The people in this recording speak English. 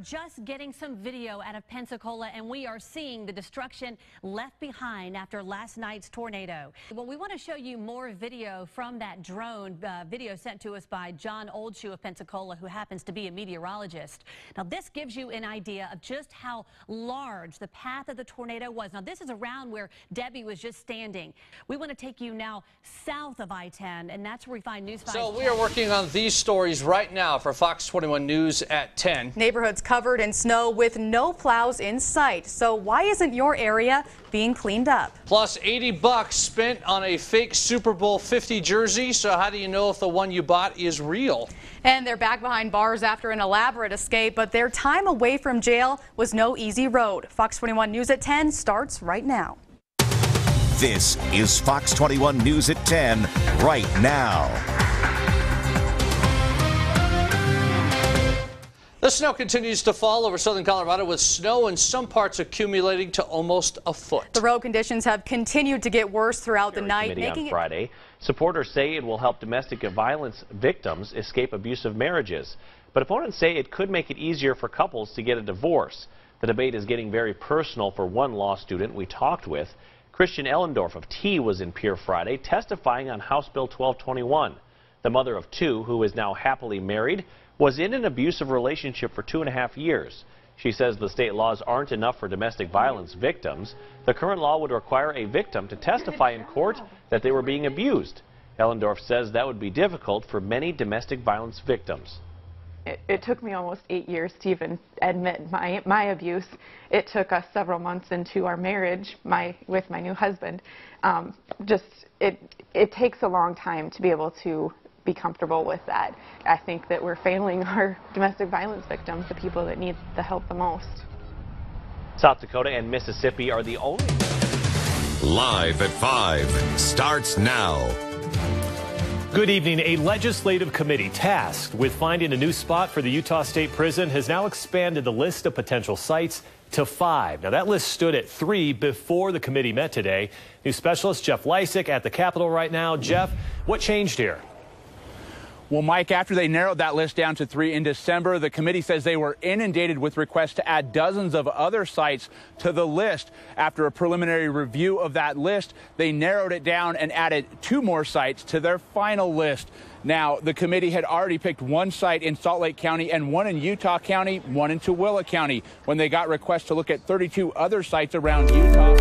just getting some video out of Pensacola, and we are seeing the destruction left behind after last night's tornado. Well, we want to show you more video from that drone video sent to us by John Oldshoe of Pensacola, who happens to be a meteorologist. Now, this gives you an idea of just how large the path of the tornado was. Now, this is around where Debbie was just standing. We want to take you now south of I-10, and that's where we find News 5. So we are working on these stories right now for Fox 21 News at 10. Neighborhoods covered in snow with no plows in sight. So why isn't your area being cleaned up? Plus $80 spent on a fake Super Bowl 50 jersey. So how do you know if the one you bought is real? And they're back behind bars after an elaborate escape, but their time away from jail was no easy road. Fox 21 News at 10 starts right now. This is Fox 21 News at 10 right now. The snow continues to fall over southern Colorado, with snow in some parts accumulating to almost a foot. The road conditions have continued to get worse throughout the night, making on Friday. Supporters say it will help domestic violence victims escape abusive marriages. But opponents say it could make it easier for couples to get a divorce. The debate is getting very personal for one law student we talked with. Christian Ellendorf of T was in Pierre Friday testifying on House Bill 1221. The mother of two, who is now happily married, was in an abusive relationship for 2.5 years. She says the state laws aren't enough for domestic violence victims. The current law would require a victim to testify in court that they were being abused. Ellendorf says that would be difficult for many domestic violence victims. It took me almost 8 years to even admit my abuse. It took us several months into our marriage with my new husband. It takes a long time to be able to be comfortable with that. I think that we're failing our domestic violence victims, the people that need the help the most. South Dakota and Mississippi are the only... Live at 5 starts now. Good evening. A legislative committee tasked with finding a new spot for the Utah State Prison has now expanded the list of potential sites to 5. Now, that list stood at 3 before the committee met today. New specialist Jeff Lysick at the Capitol right now. Jeff, what changed here? Well, Mike, after they narrowed that list down to 3 in December, the committee says they were inundated with requests to add dozens of other sites to the list. After a preliminary review of that list, they narrowed it down and added 2 more sites to their final list. Now, the committee had already picked 1 site in Salt Lake County and 1 in Utah County, 1 in Tooele County, when they got requests to look at 32 other sites around Utah.